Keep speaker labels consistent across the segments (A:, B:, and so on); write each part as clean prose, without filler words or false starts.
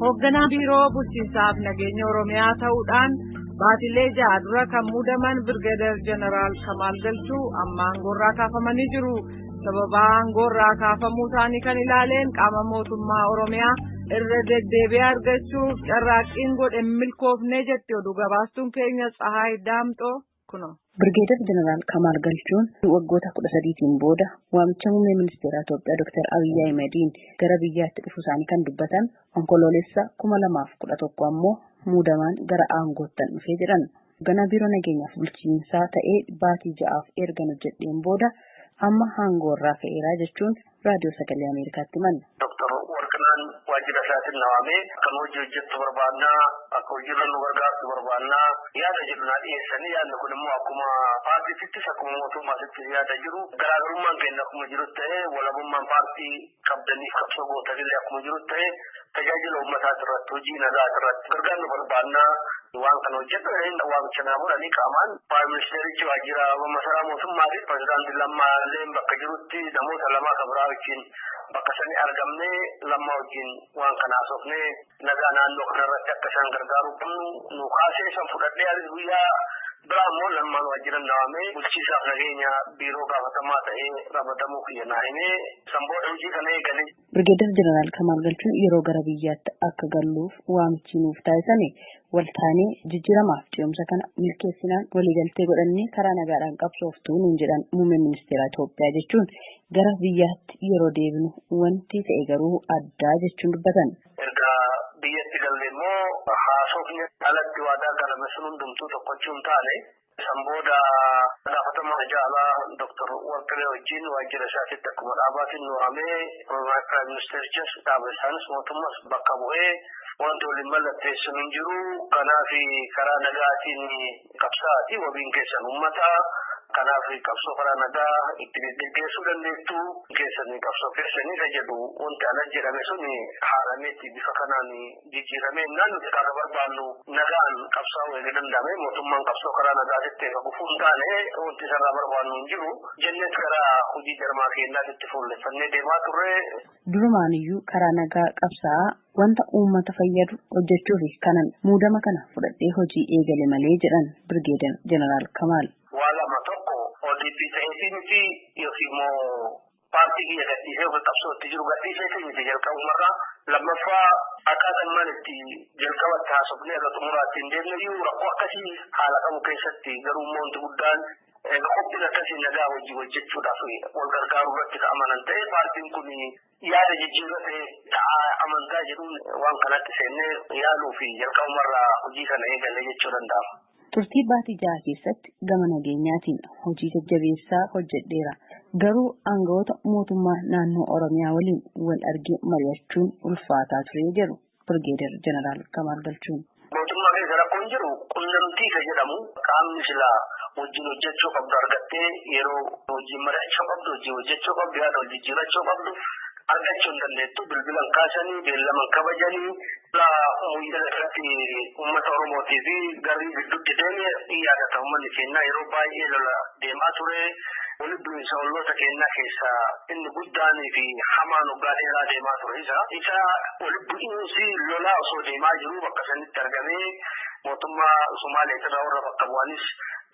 A: Hoogganaa biiroo bulchiinsaaf nageenya Oromiyaa ta'uudhaan baatilee ja'a dura kan muudaman Birgeedar Jeneraal Kamaal Galchuu amma aangoorraa kaafamanii jiru. Sababa aangoorraa kaafamuu isaanii kan ilaaleen qaama mootummaa Oromiyaa irra deddeebi'ee argachuuf carraaqqiin godhe milkoofnee jetti oduu gabaastuun keenya Tsahaay Daamxoo kuno.
B: Birgeedar Jeneraal Kamaal Galchuun waggoota 13tiin booda waamicha muummee ministeera Itoophiyaa Dr. Abiy Ahmediin gara biyyaatti dhufuu isaanii kan dubbatan onkoloolessa 2011 ammoo muudamaan gara aangootti dhufee jiran. Hoogganaa biiroo nageenyaaf bulchiinsaa ta'ee baatii ja'aaf erga hojjeteen booda amma aangoorraa ka'eeraa jechuun raadiyoo sagalee Ameerikaatti himan.
C: Dr. Warqinaan waajjira isaatiin nawaamee kan hojii hojjettu barbaannaa akka hojiirra nu gargaartu barbaannaa yaada jedhu naa dhiyeessanii yaadni kun immoo akkuma paartiittis akkuma mootummaattis yaada jiru garaagarummaan keenya akkuma jiru ta'ee walabummaan paartii qabdaniif qabsoo gootanillee akkuma jiru ta'ee tajaajila uummataa irratti hojii nagaa irratti gargaarnu barbaannaa waan kana hojjetu waamicha naa godhanii qaamaan Prime Ministerichi waajjira masaraa mootummaa fi pirezidaantii Lammaallee bakka jirutti namoota lama kabraa wajjin bakka sanii argamnee Lammaa wajjin waan kana haasofnee nagaa naannoo kanarratti akka isaan gargaaruu qabnu nu kaasee san fudhadhee anis guyyaa biraa immoo Lammaan waajjira nawaamee bulchiinsaaf nageenya biiroo gaafatamaa ta'ee ramadamuu kiyyanaa himee san booda hojii kana eegalee.
B: Birgeedar Jeneraal Kamaal Galchuun yeroo gara biyyaatti akka galuuf waamichi nuuf taasisame waltaanee jijjiiramaaf ce'umsa kana milkeessinaan waliigaltee godhannee karaa nagaadhaan qabsooftuu nuun jedhan muummee ministeera Itoophiyaa jechuun gara biyyaatti yeroo deebinu wanti ta'e garuu addaa jechuun dubbatan.
C: Erga biyyatti galle immoo haasofni alatti waadaa galame sun hundumtuu tokkochuun taane san booda gaafatamaa jaalaa Dr. Warqinee wajjin waajjira isaatitti akkuma dhaabaatiin nuwaamee Prime Ministerichis dhaaba isaanis mootummas bakka bu'ee wanti waliin mallatteessan hin jiru kanaaf karaa nagaatiin qabsaa'aa wabiin keessan uummata kanaaf qabsoo karaa nagaa itti geggeessuu dandeettu keessanii qabsoo keessanii jedhu wanti ala jedhame sun haalameetti bifa kanaan jijjiiramee nuti karaa barbaannu nagaan qabsaa'uu eega danda'ame mootummaan qabsoo karaa nagaatitti eega gufuu hin taane wanti sarara barbaannu hin jiru jennee karaa hojii jarmaa keenyaatti fuulleffannee deemaa turre.
B: Durumaaniyyuu karaa nagaa qabsaa'aa wanta uummata fayyadu hojjechuuf kanan muudama kana fudhadhee hojii eegale malee jedhan Birgeedar Jeneraal Kamaal.
C: Waa lama tokko ODP ta'eetii miti yookiin immoo paartii biyya gadhiisee qabsootti jiru gadhiisee miti jalqabumarraa lammaffaa akkaataan maal itti jalqabatti haasofnee irra xumuraatti hin deemne iyyuu rakkoo akkasii haala qabu keessatti garuu immoo wanti guddaan qophiin akkasii nagaa hojii hojjechuudhaaf wal gargaaruu irratti ka'amanan ta'e paartiin kun yaada jijjiirraa ta'aa amantaa jedhuun waan kanatti seennee yaaluu fi jalqabumarraa hojii kana eegalle jechuu danda'ama.
B: Turtii baatii ja'a keessatti gama nageenyaatiin hojii jajjabeessaa hojjedheera. Garuu aangawoota mootummaa naannoo Oromiyaa waliin wal argee mari'achuun ulfaataa ture jedhu Birgeedar Jeneraal Kamaal Galchuun.
C: Mootummaa keessa rakkoon jiru qunnamtii kan jedhamu qaamni silaa wajjin hojjechuu qabdu argattee yeroo wajjin mari'achuu qabdu hojii hojjechuu qabdu yaada wal jijjiirachuu qabdu argachuu hin dandeettu bilbilan kaasanii beellaman kabajanii umuyyada irratti uummata Oromootii fi garrii gidduutti deemee yaadata uummanni keenya yeroo baay'ee lola deemaa ture walitti bu'iinsa olloota keenyaa keessaa inni guddaanii fi hamaan waggaa dheeraa deemaa ture isa walitti bu'iinsi lolaa osoo deemaa jiru bakka sanitti argamee mootummaa Sumaalee irraa warra bakka bu'anis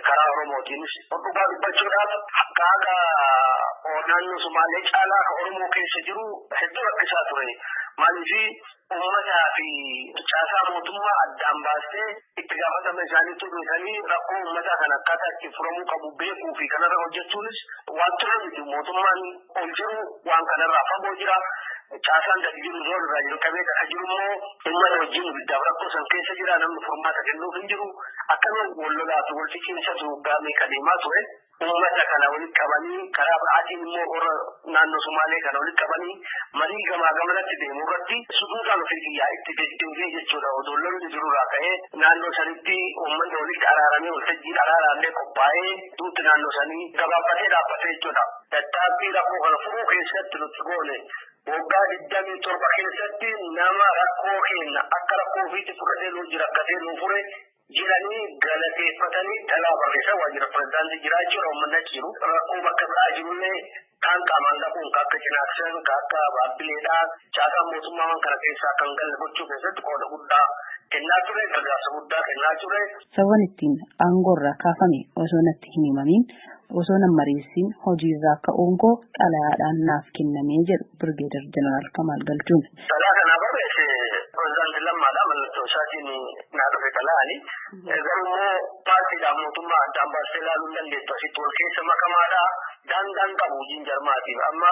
C: karaa Oromootiinis dhugaa dubbachuudhaaf akkaaga naannoo Sumaalee caalaa kan Oromoo keessa jiru hedduu rakkisaa ture. Maaliif uummataa fi caasaa mootummaa addaan baastee itti gaafatama isaanii turreessanii rakkoo uummataa kan akkaataa itti furamuu qabu beekuu fi kanarra hojjechuunis waan ture miti mootummaan ol jiru waan kanarraa fagoo jira. Caasaan gadi jiru zoon irraa jalqabee kan jiru immoo uummata wajjin biddaaf rakkoo san keessa jira namni furmaata kennuuf hin jiru akkana wal lolaatu wal fikiinsatu gaamee kadeemaa ture. Uummata kana walitti qabanii karaa biraatiin immoo warra naannoo Sumaalee kana walitti qabanii marii gamaa gamanatti deemuu irratti suduudhaan ofii kiyyaa itti deddeebi'ee jechuudha. Odoo lolli jirurraa ka'ee naannoo sanitti uummanni walitti araaramee waltajjiin araaraallee qophaa'ee duuti naannoo sanii gabaabbatee dhaabbatee jechuudha. Tattaafii rakkoo kana furuu keessatti nuti goone waggaa 27 keessatti nama rakkoo keenya akka rakkoo ofiitti fudhatee nuu jira akkatee nuu fure jiranii galateeffatanii dhalaa barreessaa waajjira pirezidaantii jiraachuu uummanni jiru rakkoo bakka biraa jirullee kan qaamaan dhaquun akka cinaaksan akka baabbileedhaa caasaa mootummaa kana keessaa kan galle gochuu keessatti qooda guddaa kennaa ture gargaarsa guddaa kennaa ture.
B: Sababni ittiin aangoorraa kaafame osoo natti hin himamiin osoo nan mariisiin hojiirraa ka'uun koo xalayaadhaan naaf kennamee jedhu Birgeedar Jeneraal Kamaal Galchuun.
C: Xalayaa kana barreesse pirezidaantii lammaadhaa mallattoo isaatiin naa dhufe xalayaani. Garuu paartiidhaan mootummaa addaan baasee ilaaluu hin dandeettu asitti wal keessa makamaadhaa daangaan qabu hojiin jarmaatiif amma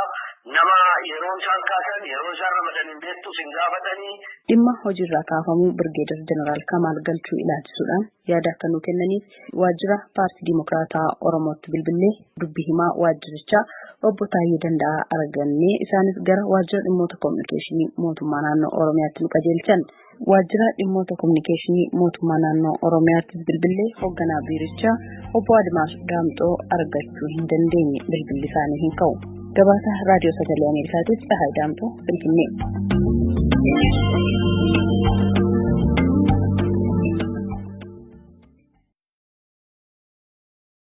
C: nama yeroo isaan kaasan yeroo isaan ramadanii beektu sin gaafatanii.
B: Dhimma hojiirraa kaafamuu Birgeedar Jeneraal Kamaal Galchuu ilaalchisuudhaan yaada akka nuu kennaniif waajjira paartii Dimokiraataa Oromootti bilbilee dubbii himaa waajjirichaa obbo Taayyee Danda'aa argannee isaanis gara waajjira dhimmoota kominikeeshinii mootummaa naannoo Oromiyaatti nu qajeelchan. Waajjira dhimmoota kominikeeshinii mootummaa naannoo Oromiyaatti bilbilee hoogganaa biirichaa obbo Admaas Daamxoo argachuu hin dandeenye bilbilli isaanii hin ka'u. Gabaasa raadiyoo sagalee Ameerikaatiif Tsahaay Daamxoo Finfinnee.